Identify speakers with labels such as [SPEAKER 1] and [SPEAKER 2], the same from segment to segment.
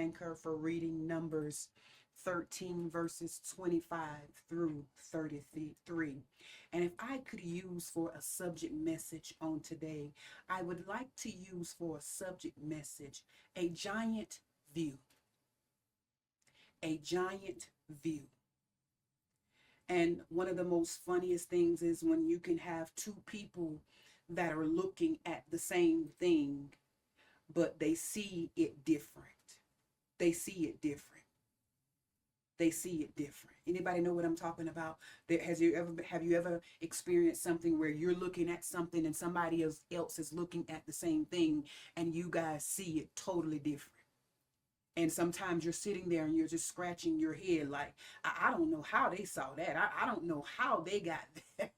[SPEAKER 1] thank her for reading Numbers 13 verses 25 through 33. And if I could use for a subject message on today, I would like to use for a subject message a giant view. A giant view. And one of the most funniest things is when you can have two people that are looking at the same thing, but they see it different. They see it different. They see it different. Anybody know what I'm talking about? Have you ever experienced something where you're looking at something and somebody else is looking at the same thing and you guys see it totally different? And sometimes you're sitting there and you're just scratching your head like, I don't know how they saw that. I don't know how they got that.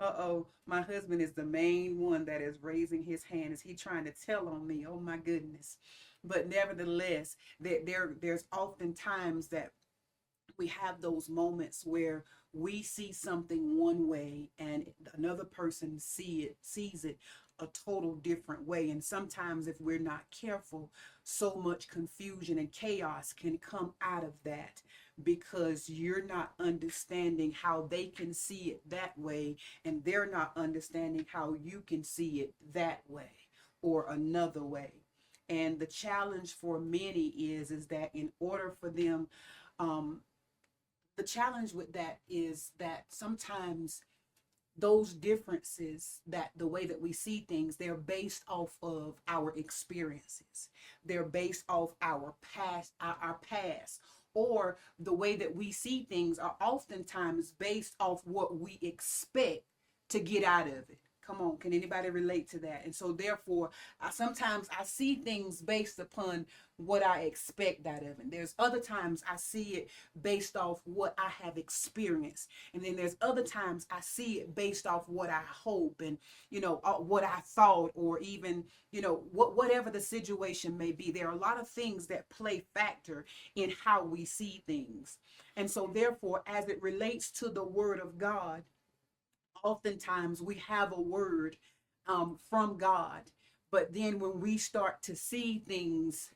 [SPEAKER 1] Uh-oh, my husband is the main one that is raising his hand. Is he trying to tell on me? Oh my goodness. But nevertheless, there's often times that we have those moments where we see something one way and another person sees it a total different way. And sometimes if we're not careful, so much confusion and chaos can come out of that because you're not understanding how they can see it that way and they're not understanding how you can see it that way or another way. And the challenge for many is that in order for them, the challenge with that is that sometimes those differences, that the way that we see things, they're based off of our experiences. They're based off our past, or the way that we see things are oftentimes based off what we expect to get out of it. Come on, can anybody relate to that? And so therefore, sometimes I see things based upon what I expect out of it. There's other times I see it based off what I have experienced. And then there's other times I see it based off what I hope and, what I thought, or even, whatever the situation may be. There are a lot of things that play factor in how we see things. And so therefore, as it relates to the word of God, oftentimes we have a word from God, but then when we start to see things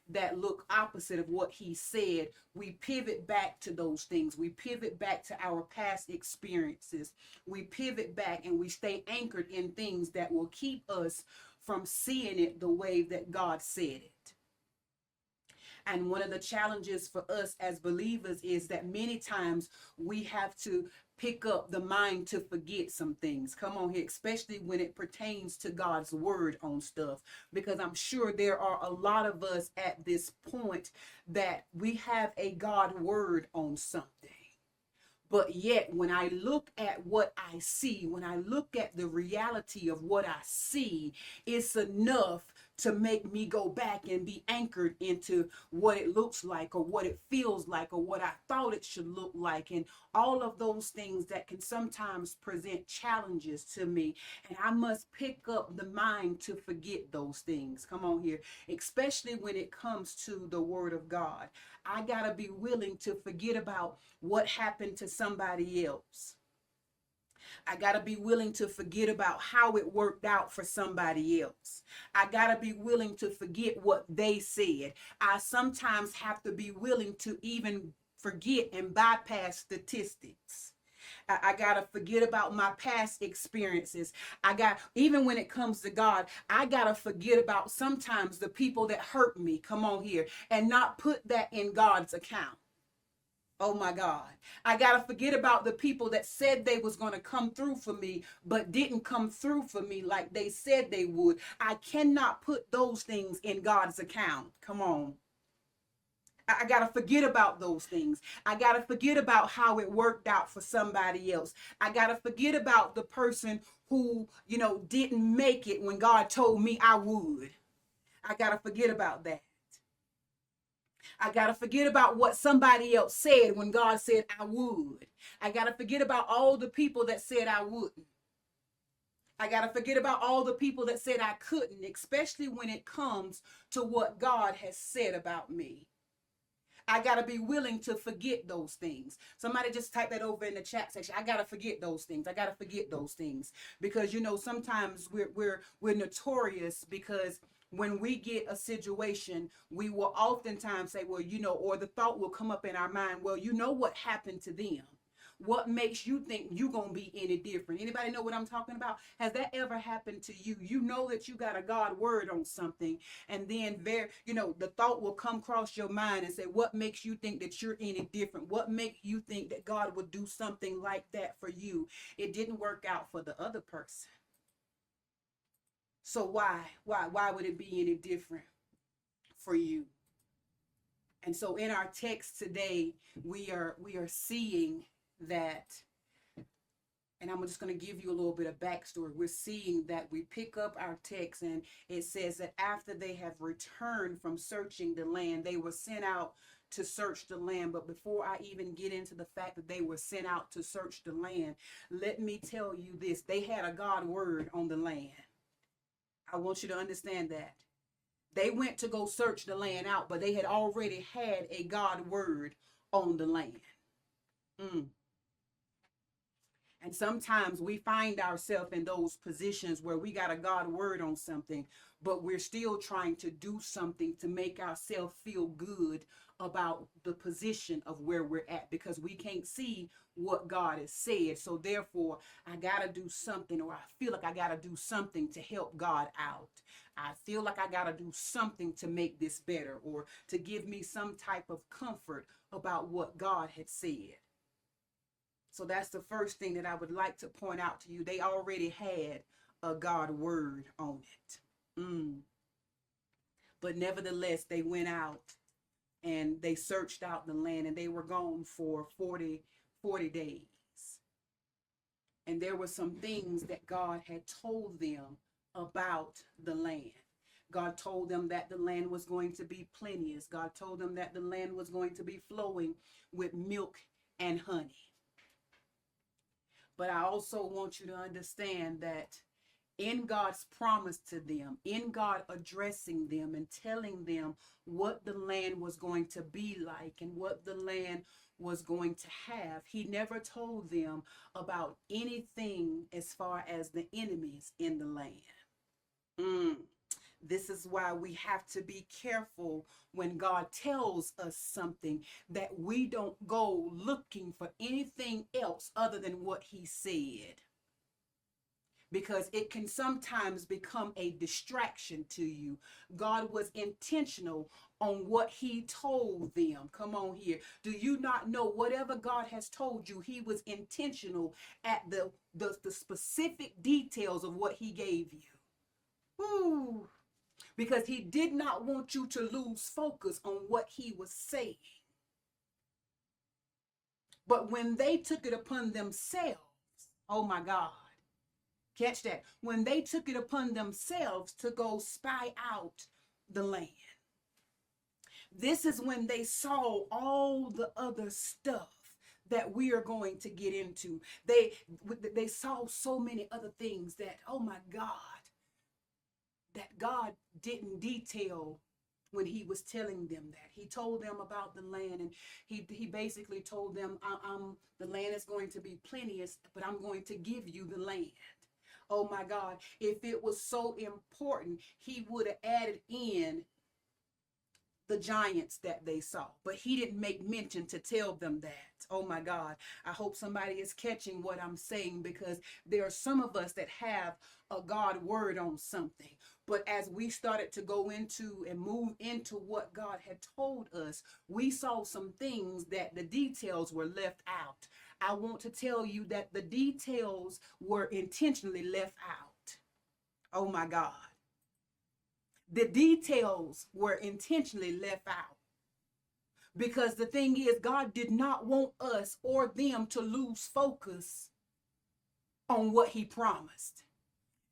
[SPEAKER 1] that look opposite of what he said, we pivot back to those things. We pivot back to our past experiences. We pivot back and we stay anchored in things that will keep us from seeing it the way that God said it. And one of the challenges for us as believers is that many times we have to pick up the mind to forget some things. Come on here, especially when it pertains to God's word on stuff. Because I'm sure there are a lot of us at this point that we have a God word on something. But yet, when I look at what I see, when I look at the reality of what I see, it's enough to make me go back and be anchored into what it looks like or what it feels like or what I thought it should look like, and all of those things that can sometimes present challenges to me. And I must pick up the mind to forget those things. Come on here, especially when it comes to the word of God. I gotta be willing to forget about what happened to somebody else. I got to be willing to forget about how it worked out for somebody else. I got to be willing to forget what they said. I sometimes have to be willing to even forget and bypass statistics. I got to forget about my past experiences. Even when it comes to God, I got to forget about sometimes the people that hurt me. Come on here, and not put that in God's account. Oh my God. I got to forget about the people that said they was going to come through for me, but didn't come through for me like they said they would. I cannot put those things in God's account. Come on. I got to forget about those things. I got to forget about how it worked out for somebody else. I got to forget about the person who, didn't make it when God told me I would. I got to forget about that. I got to forget about what somebody else said when God said I would. I got to forget about all the people that said I wouldn't. I got to forget about all the people that said I couldn't, especially when it comes to what God has said about me. I got to be willing to forget those things. Somebody just type that over in the chat section. I got to forget those things. I got to forget those things because, sometimes we're notorious because When we get a situation, we will oftentimes say, well, or the thought will come up in our mind, well, what happened to them? What makes you think you're going to be any different? Anybody know what I'm talking about? Has that ever happened to you? You know that you got a God word on something, and then the thought will come across your mind and say, what makes you think that you're any different? What makes you think that God would do something like that for you? It didn't work out for the other person. So why would it be any different for you? And so in our text today, we are seeing that, and I'm just going to give you a little bit of backstory. We're seeing that we pick up our text, and it says that after they have returned from searching the land, they were sent out to search the land. But before I even get into the fact that they were sent out to search the land, let me tell you this. They had a God word on the land. I want you to understand that. They went to go search the land out, but they had already had a God word on the land. And sometimes we find ourselves in those positions where we got a God word on something, but we're still trying to do something to make ourselves feel good about the position of where we're at, because we can't see what God has said. So therefore, I got to do something, or I feel like I got to do something to help God out. I feel like I got to do something to make this better, or to give me some type of comfort about what God had said. So that's the first thing that I would like to point out to you. They already had a God word on it. But nevertheless, they went out and they searched out the land, and they were gone for 40 days. And there were some things that God had told them about the land. God told them that the land was going to be plenteous. God told them that the land was going to be flowing with milk and honey. But I also want you to understand that in God's promise to them, in God addressing them and telling them what the land was going to be like and what the land was going to have, he never told them about anything as far as the enemies in the land. This is why we have to be careful when God tells us something, that we don't go looking for anything else other than what he said. Because it can sometimes become a distraction to you. God was intentional on what he told them. Come on here. Do you not know whatever God has told you, he was intentional at the specific details of what he gave you? Woo! Because he did not want you to lose focus on what he was saying. But when they took it upon themselves, oh my God, catch that. When they took it upon themselves to go spy out the land, this is when they saw all the other stuff that we are going to get into. They saw so many other things that, oh my God, that God didn't detail when he was telling them that. He told them about the land, and he basically told them, the land is going to be plenteous, but I'm going to give you the land. Oh my God, if it was so important, he would have added in the giants that they saw, but he didn't make mention to tell them that. Oh my God, I hope somebody is catching what I'm saying, because there are some of us that have a God word on something, but as we started to go into and move into what God had told us, we saw some things that the details were left out. I want to tell you that the details were intentionally left out. Oh my God. The details were intentionally left out. Because the thing is, God did not want us or them to lose focus on what he promised.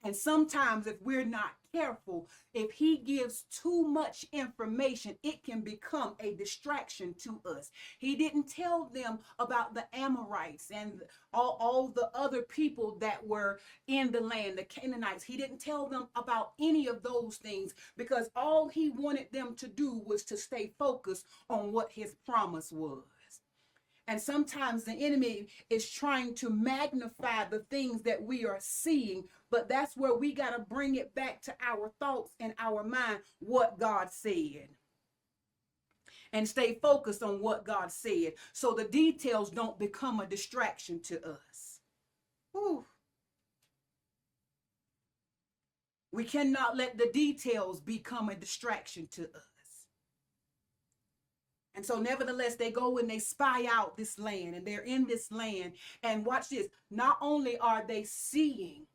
[SPEAKER 1] And sometimes if we're not careful, if he gives too much information, it can become a distraction to us. He didn't tell them about the Amorites and all the other people that were in the land, the Canaanites. He didn't tell them about any of those things, because all he wanted them to do was to stay focused on what his promise was. And sometimes the enemy is trying to magnify the things that we are seeing, but that's where we got to bring it back to our thoughts and our mind, what God said. And stay focused on what God said so the details don't become a distraction to us. Whew. We cannot let the details become a distraction to us. And so nevertheless, they go and they spy out this land, and they're in this land. And watch this. Not only are they seeing,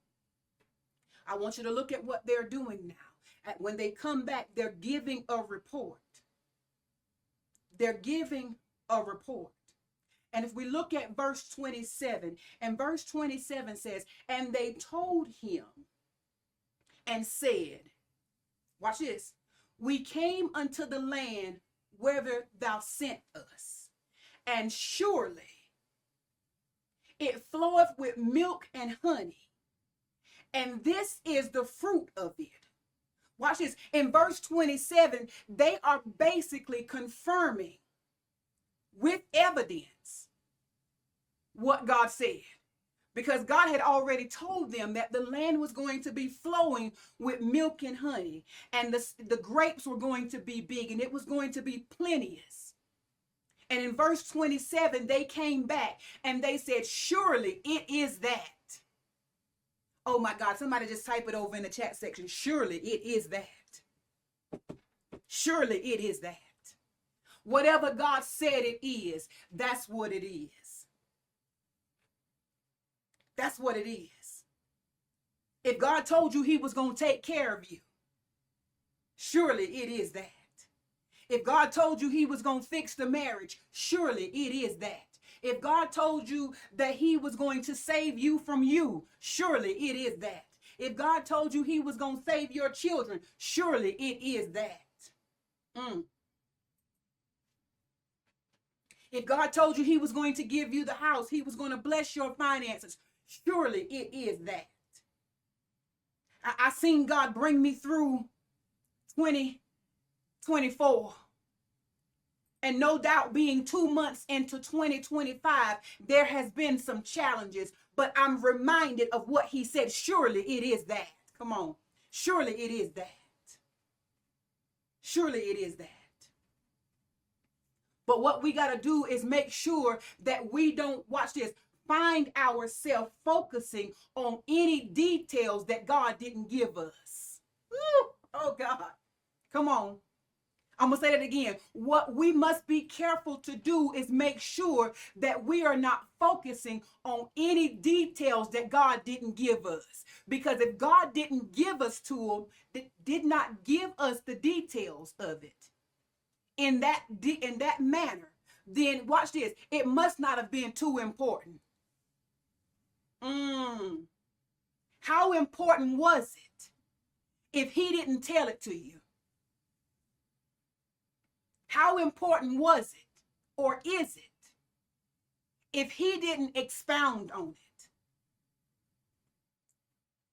[SPEAKER 1] I want you to look at what they're doing now. When they come back, they're giving a report. They're giving a report. And if we look at verse 27, and verse 27 says, and they told him and said, watch this, we came unto the land whither thou sent us, and surely it floweth with milk and honey, and this is the fruit of it. Watch this. In verse 27, they are basically confirming with evidence what God said. Because God had already told them that the land was going to be flowing with milk and honey. And the grapes were going to be big, and it was going to be plenteous. And in verse 27, they came back and they said, surely it is that. Oh my God, somebody just type it over in the chat section. Surely it is that. Surely it is that. Whatever God said it is, that's what it is. That's what it is. If God told you he was going to take care of you, surely it is that. If God told you he was going to fix the marriage, surely it is that. If God told you that he was going to save you from you, surely it is that. If God told you he was going to save your children, surely it is that. If God told you he was going to give you the house, he was going to bless your finances, surely it is that. I seen God bring me through 2024. And no doubt being 2 months into 2025, there has been some challenges, but I'm reminded of what he said. Surely it is that. Come on. Surely it is that. Surely it is that. But what we got to do is make sure that we don't, watch this, find ourselves focusing on any details that God didn't give us. Woo! Oh God. Come on. I'm going to say that again. What we must be careful to do is make sure that we are not focusing on any details that God didn't give us. Because if God didn't give us to him, did not give us the details of it in that manner, then watch this. It must not have been too important. How important was it if he didn't tell it to you? How important was it, or is it, if he didn't expound on it?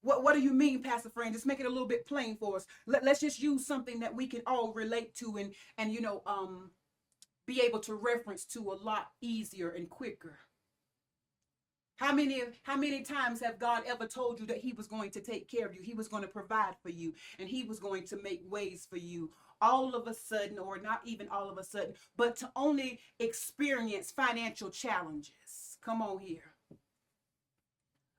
[SPEAKER 1] What do you mean, Pastor Fran? Just make it a little bit plain for us. Let's just use something that we can all relate to and be able to reference to a lot easier and quicker. How many times have God ever told you that he was going to take care of you? He was going to provide for you, and he was going to make ways for you. All of a sudden, or not even all of a sudden, but to only experience financial challenges. Come on here.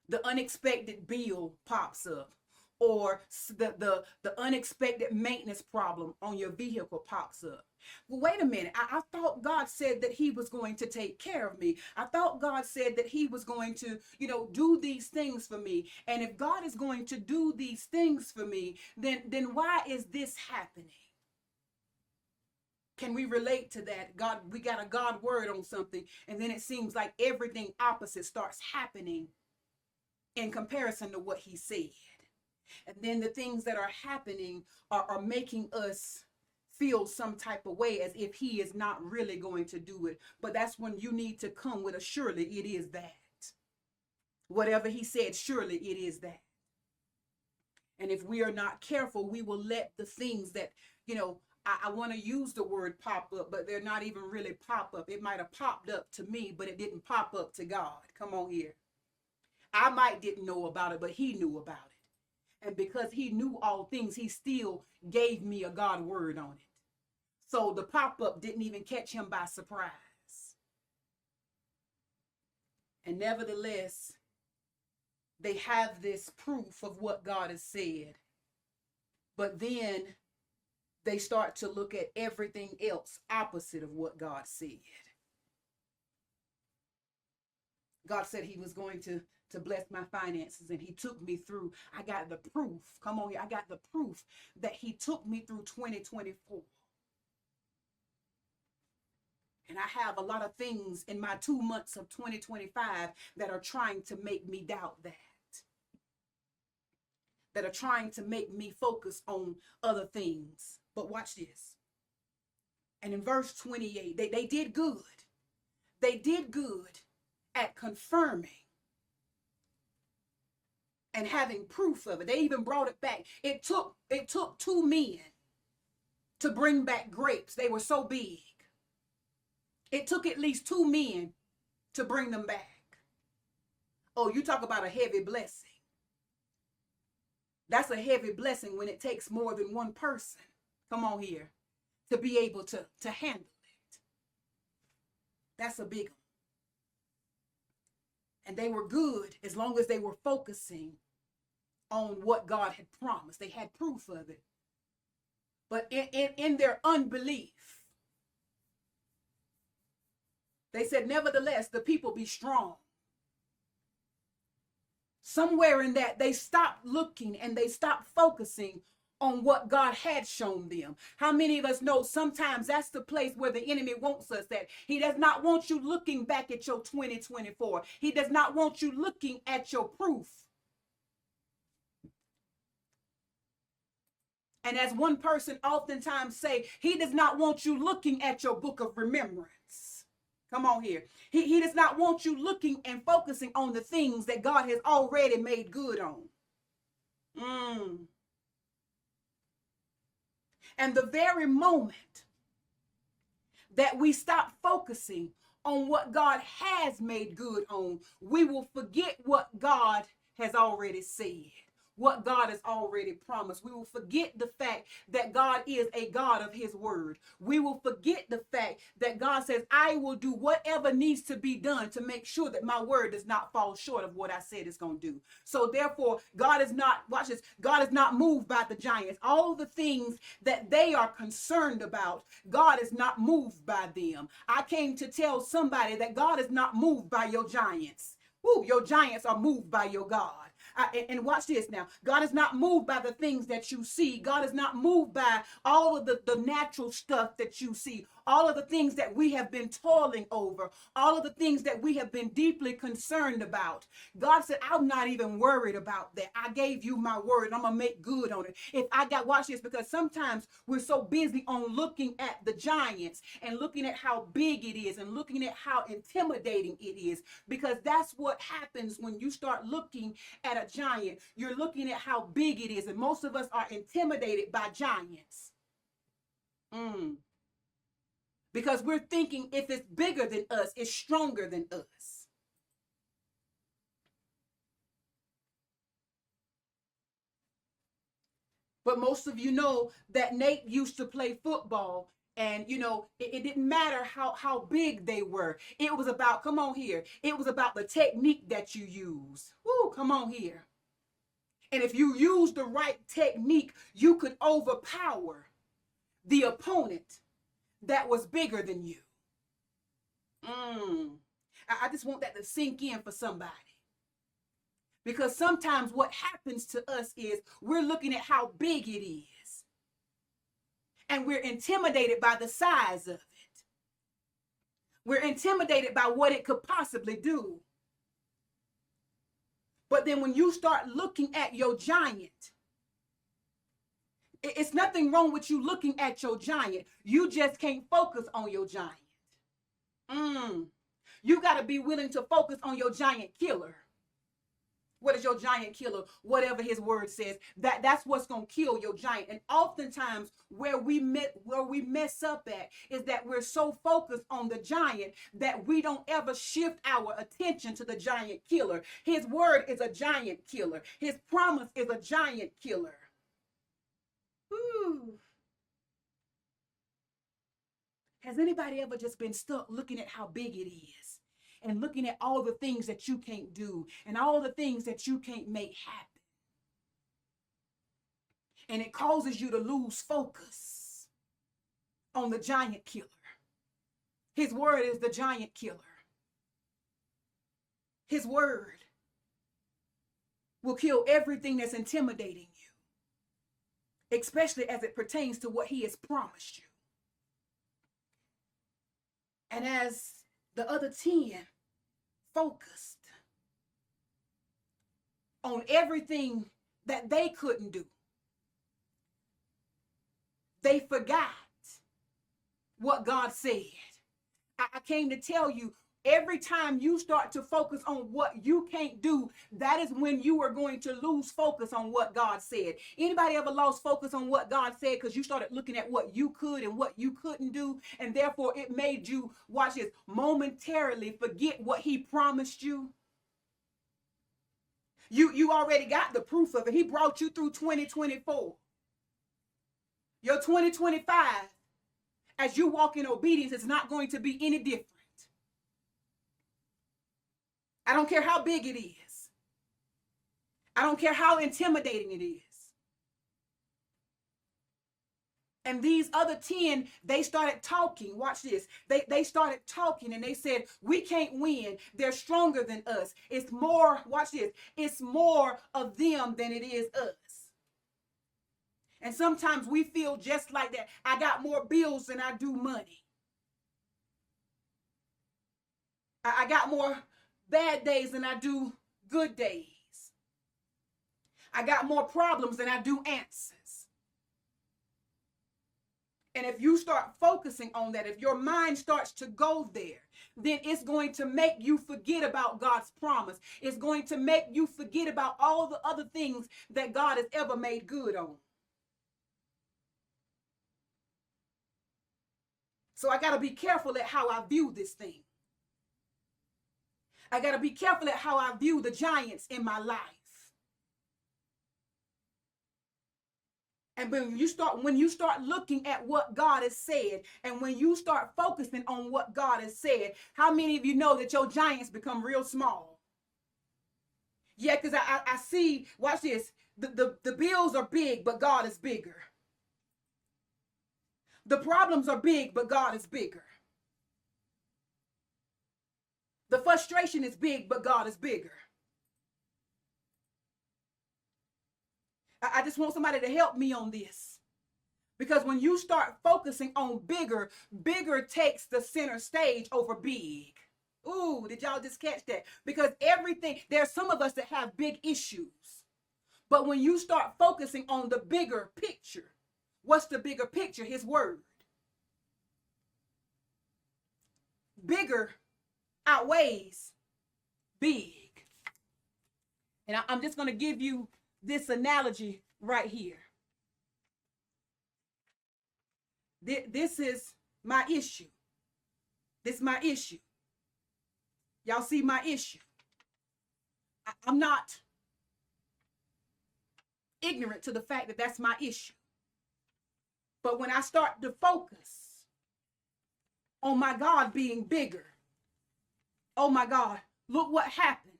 [SPEAKER 1] The unexpected bill pops up, or the unexpected maintenance problem on your vehicle pops up. Well, wait a minute. I thought God said that he was going to take care of me. I thought God said that he was going to, do these things for me. And if God is going to do these things for me, then why is this happening? Can we relate to that? God, we got a God word on something, and then it seems like everything opposite starts happening in comparison to what he said. And then the things that are happening are making us feel some type of way, as if he is not really going to do it. But that's when you need to come with a surely it is that. Whatever he said, surely it is that. And if we are not careful, we will let the things that, I want to use the word pop up, but they're not even really pop up. It might have popped up to me, but it didn't pop up to God. Come on here. I might didn't know about it, but he knew about it. And because he knew all things, he still gave me a God word on it. So the pop up didn't even catch him by surprise. And nevertheless, they have this proof of what God has said. But then they start to look at everything else opposite of what God said. God said he was going to bless my finances, and he took me through. I got the proof. Come on here. I got the proof that he took me through 2024. And I have a lot of things in my 2 months of 2025 that are trying to make me doubt that are trying to make me focus on other things. But watch this. And in verse 28, they did good. They did good at confirming and having proof of it. They even brought it back. It took 2 men to bring back grapes. They were so big. It took at least 2 men to bring them back. Oh, you talk about a heavy blessing. That's a heavy blessing when it takes more than one person, come on here, to be able to handle it. That's a big one. And they were good as long as they were focusing on what God had promised. They had proof of it. But in their unbelief, they said, nevertheless, the people be strong. Somewhere in that, they stopped looking and they stopped focusing on what God had shown them. How many of us know sometimes that's the place where the enemy wants us at? He does not want you looking back at your 2024. He does not want you looking at your proof. And as one person oftentimes say, he does not want you looking at your book of remembrance. Come on here. He does not want you looking and focusing on the things that God has already made good on. And the very moment that we stop focusing on what God has made good on, we will forget what God has already said, what God has already promised. We will forget the fact that God is a God of his word. We will forget the fact that God says, I will do whatever needs to be done to make sure that my word does not fall short of what I said it's going to do. So therefore, God is not, watch this, God is not moved by the giants. All the things that they are concerned about, God is not moved by them. I came to tell somebody that God is not moved by your giants. Ooh, your giants are moved by your God. And watch this now. God is not moved by the things that you see. God is not moved by all of the natural stuff that you see. All of the things that we have been toiling over. All of the things that we have been deeply concerned about. God said, I'm not even worried about that. I gave you my word and I'm going to make good on it. If I got, watch this, because sometimes we're so busy on looking at the giants and looking at how big it is and looking at how intimidating it is, because that's what happens when you start looking at a giant. You're looking at how big it is, and most of us are intimidated by giants. Because we're thinking if it's bigger than us, it's stronger than us. But most of you know that Nate used to play football, and you know, it didn't matter how big they were. It was about, come on here, it was about the technique that you use. Woo, come on here. And if you use the right technique, you could overpower the opponent that was bigger than you. I just want that to sink in for somebody. Because sometimes what happens to us is we're looking at how big it is. And we're intimidated by the size of it. We're intimidated by what it could possibly do. But then when you start looking at your giant, it's nothing wrong with you looking at your giant. You just can't focus on your giant. You got to be willing to focus on your giant killer. What is your giant killer? Whatever his word says, that's what's going to kill your giant. And oftentimes where we mess up at is that we're so focused on the giant that we don't ever shift our attention to the giant killer. His word is a giant killer. His promise is a giant killer. Ooh. Has anybody ever just been stuck looking at how big it is and looking at all the things that you can't do and all the things that you can't make happen? And it causes you to lose focus on the giant killer. His word is the giant killer. His word will kill everything that's intimidating you, especially as it pertains to what he has promised you. And as the other 10 focused on everything that they couldn't do, they forgot what God said. I came to tell you, every time you start to focus on what you can't do, that is when you are going to lose focus on what God said. Anybody ever lost focus on what God said because you started looking at what you could and what you couldn't do, and therefore it made you, watch this, momentarily forget what he promised you? You already got the proof of it. He brought you through 2024. Your 2025, as you walk in obedience, is not going to be any different. I don't care how big it is. I don't care how intimidating it is. And these other 10, they started talking. Watch this. They started talking and they said, we can't win. They're stronger than us. It's more, watch this, it's more of them than it is us. And sometimes we feel just like that. I got more bills than I do money. I got more bad days than I do good days. I got more problems than I do answers. And if you start focusing on that, if your mind starts to go there, then it's going to make you forget about God's promise. It's going to make you forget about all the other things that God has ever made good on. So I got to be careful at how I view this thing. I got to be careful at how I view the giants in my life. And when you start looking at what God has said, and when you start focusing on what God has said, how many of you know that your giants become real small? Yeah, because I see, watch this, the bills are big, but God is bigger. The problems are big, but God is bigger. The frustration is big, but God is bigger. I just want somebody to help me on this. Because when you start focusing on bigger, bigger takes the center stage over big. Ooh, did y'all just catch that? Because everything, there's some of us that have big issues. But when you start focusing on the bigger picture, what's the bigger picture? His word. Bigger outweighs big. And I'm just going to give you this analogy right here. This is my issue. This is my issue. Y'all see my issue. I'm not ignorant to the fact that that's my issue. But when I start to focus on my God being bigger, oh my God, look what happens.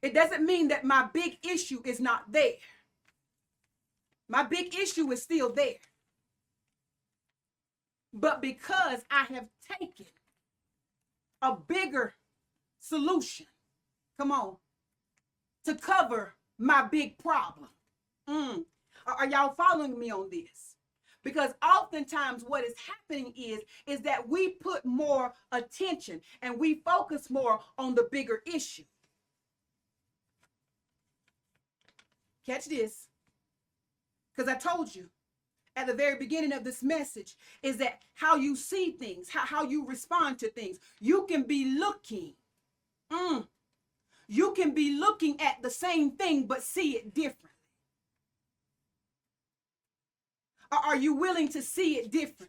[SPEAKER 1] It doesn't mean that my big issue is not there. My big issue is still there. But because I have taken a bigger solution, come on, to cover my big problem. Are y'all following me on this? Because oftentimes what is happening is that we put more attention and we focus more on the bigger issue. Catch this. Because I told you at the very beginning of this message is that how you see things, how you respond to things. You can be looking. You can be looking at the same thing, but see it differently. Are you willing to see it differently?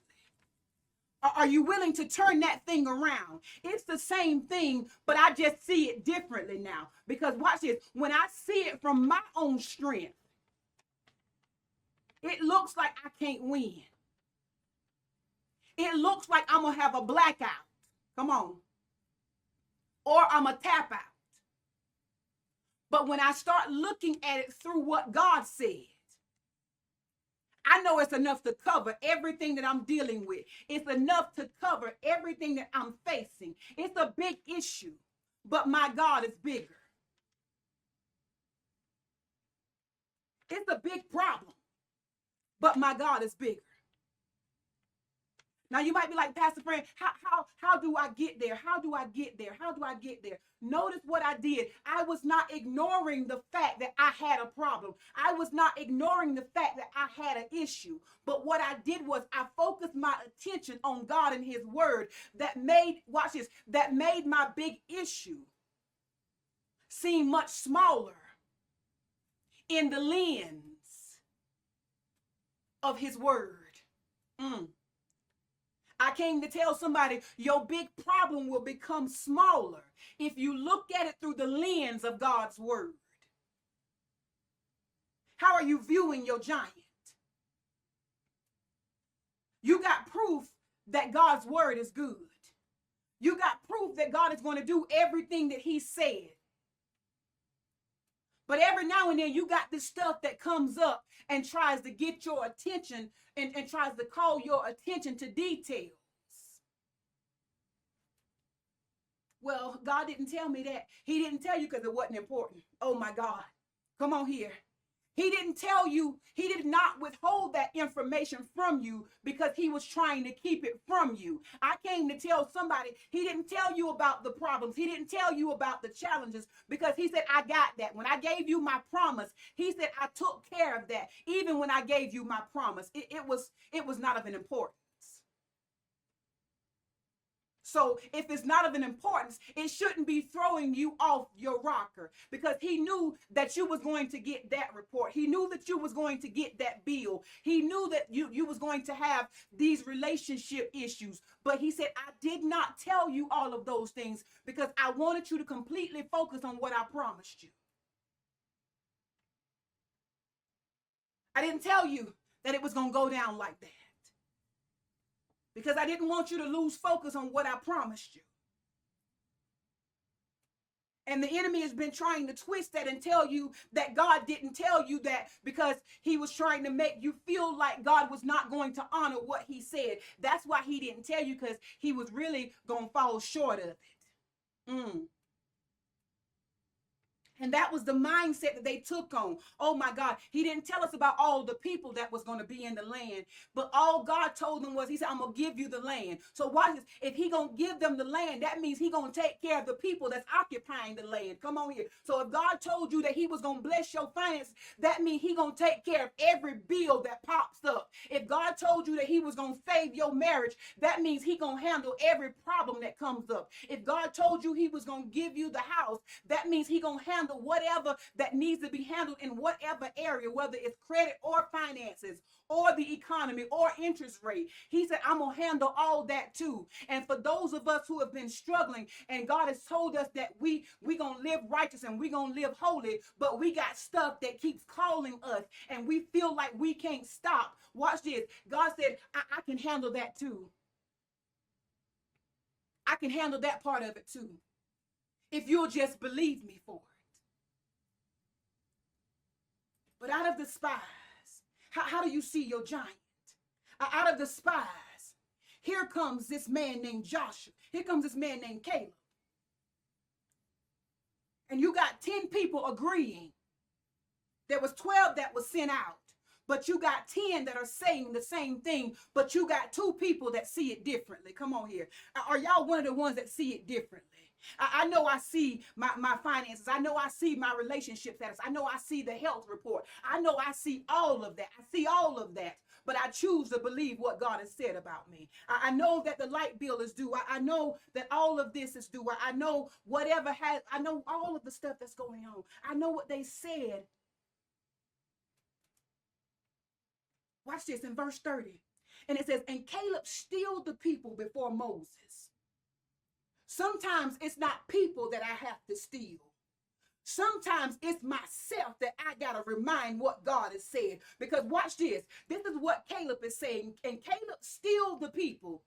[SPEAKER 1] Are you willing to turn that thing around? It's the same thing, but I just see it differently now. Because watch this, when I see it from my own strength, it looks like I can't win. It looks like I'm going to have a blackout. Come on. Or I'm going to tap out. But when I start looking at it through what God said, I know it's enough to cover everything that I'm dealing with. It's enough to cover everything that I'm facing. It's a big issue, but my God is bigger. It's a big problem, but my God is bigger. Now you might be like, Pastor Fran, how do I get there? How do I get there? How do I get there? Notice what I did. I was not ignoring the fact that I had a problem. I was not ignoring the fact that I had an issue. But what I did was I focused my attention on God and his word that made, watch this, that made my big issue seem much smaller in the lens of his word. I came to tell somebody your big problem will become smaller if you look at it through the lens of God's word. How are you viewing your giant? You got proof that God's word is good. You got proof that God is going to do everything that he said. But every now and then you got this stuff that comes up and tries to get your attention and tries to call your attention to details. Well, God didn't tell me that. He didn't tell you because it wasn't important. Oh my God. Come on here. He didn't tell you, he did not withhold that information from you because he was trying to keep it from you. I came to tell somebody, he didn't tell you about the problems. He didn't tell you about the challenges because he said, I got that. When I gave you my promise, he said, I took care of that. Even when I gave you my promise, it was not of an importance. So if it's not of an importance, it shouldn't be throwing you off your rocker because he knew that you was going to get that report. He knew that you was going to get that bill. He knew that you was going to have these relationship issues. But he said, I did not tell you all of those things because I wanted you to completely focus on what I promised you. I didn't tell you that it was going to go down like that, because I didn't want you to lose focus on what I promised you. And the enemy has been trying to twist that and tell you that God didn't tell you that because he was trying to make you feel like God was not going to honor what he said. That's why he didn't tell you, because he was really going to fall short of it. And that was the mindset that they took on. Oh my God, he didn't tell us about all the people that was going to be in the land, but all God told them was, he said, I'm going to give you the land. So watch this. If he going to give them the land, that means he going to take care of the people that's occupying the land. Come on here. So if God told you that he was going to bless your finances, that means he going to take care of every bill that pops up. If God told you that he was going to save your marriage, that means he going to handle every problem that comes up. If God told you he was going to give you the house, that means he going to handle whatever that needs to be handled in whatever area, whether it's credit or finances or the economy or interest rate. He said, I'm going to handle all that too. And for those of us who have been struggling and God has told us that we going to live righteous and we going to live holy, but we got stuff that keeps calling us and we feel like we can't stop. Watch this. God said, I can handle that too. I can handle that part of it too, if you'll just believe me for it. But out of the spies, how do you see your giant? Out of the spies, here comes this man named Joshua. Here comes this man named Caleb. And you got 10 people agreeing. There was 12 that was sent out. But you got 10 that are saying the same thing, but you got 2 people that see it differently. Come on here. Are y'all one of the ones that see it differently? I know I see my finances. I know I see my relationship status. I know I see the health report. I know I see all of that. I see all of that. but I choose to believe what God has said about me. I know that the light bill is due. I know that all of this is due. I know I know all of the stuff that's going on. I know what they said. Watch this in verse 30. And it says, and Caleb stilled the people before Moses. Sometimes it's not people that I have to steal. Sometimes it's myself that I got to remind what God has said. Because watch this. This is what Caleb is saying. And Caleb stilled the people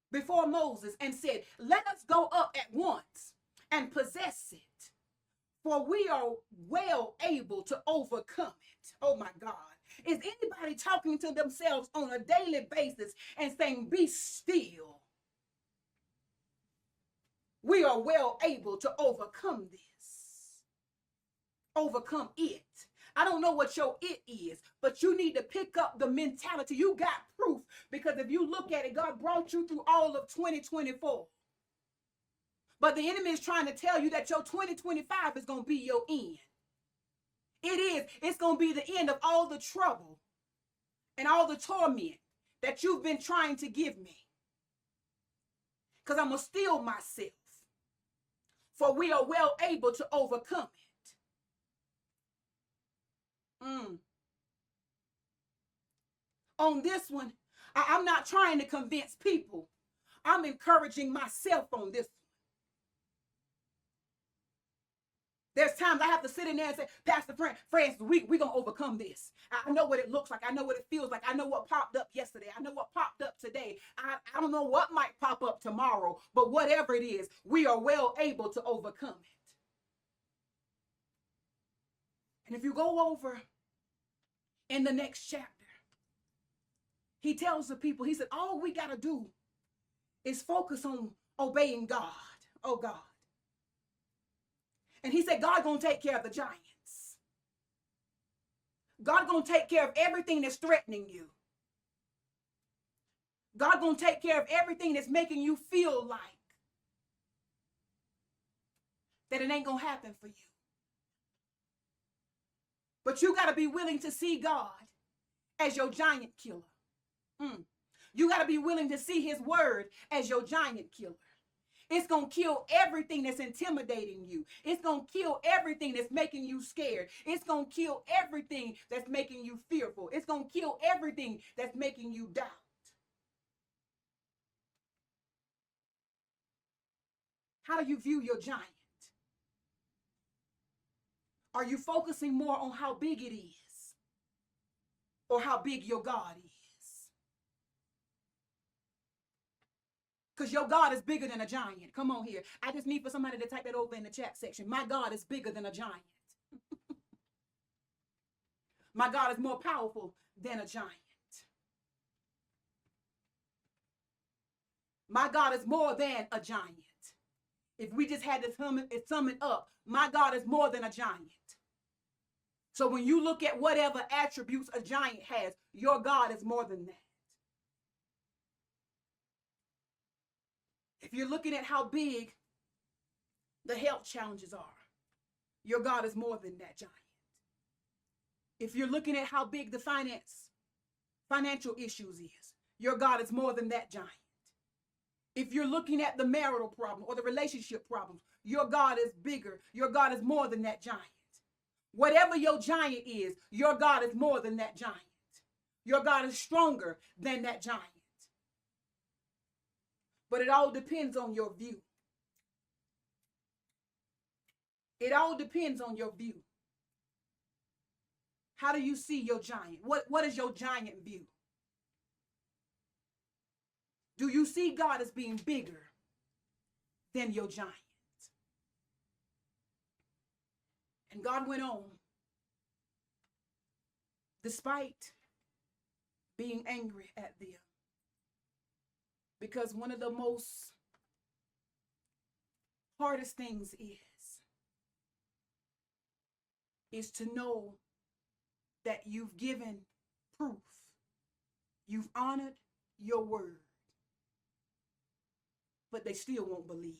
[SPEAKER 1] before Moses and said, let us go up at once and possess it. For we are well able to overcome it. Oh my God. Is anybody talking to themselves on a daily basis and saying, be still? We are well able to overcome this. Overcome it. I don't know what your it is, but you need to pick up the mentality. You got proof, because if you look at it, God brought you through all of 2024. But the enemy is trying to tell you that your 2025 is going to be your end. It is. It's going to be the end of all the trouble and all the torment that you've been trying to give me. Because I'm going to steal myself. For we are well able to overcome it. On this one, I'm not trying to convince people. I'm encouraging myself on this one. There's times I have to sit in there and say, Pastor Francis, we're going to overcome this. I know what it looks like. I know what it feels like. I know what popped up yesterday. I know what popped up today. I don't know what might pop up tomorrow, but whatever it is, we are well able to overcome it. And if you go over in the next chapter, he tells the people, he said, all we got to do is focus on obeying God. Oh, God. And he said, God gonna take care of the giants. God gonna take care of everything that's threatening you. God gonna take care of everything that's making you feel like that it ain't gonna happen for you. But you gotta be willing to see God as your giant killer. You gotta be willing to see his word as your giant killer. It's going to kill everything that's intimidating you. It's going to kill everything that's making you scared. It's going to kill everything that's making you fearful. It's going to kill everything that's making you doubt. How do you view your giant? Are you focusing more on how big it is or how big your God is? Because your God is bigger than a giant. Come on here. I just need for somebody to type that over in the chat section. My God is bigger than a giant. My God is more powerful than a giant. My God is more than a giant. If we just had to sum it up, my God is more than a giant. So when you look at whatever attributes a giant has, your God is more than that. If you're looking at how big the health challenges are, your God is more than that giant. If you're looking at how big the financial issues is, your God is more than that giant. If you're looking at the marital problem or the relationship problems, your God is bigger. Your God is more than that giant. Whatever your giant is, your God is more than that giant. Your God is stronger than that giant. But it all depends on your view. It all depends on your view. How do you see your giant? What is your giant view? Do you see God as being bigger than your giant? And God went on, despite being angry at them, because one of the most hardest things is to know that you've given proof. You've honored your word, but they still won't believe.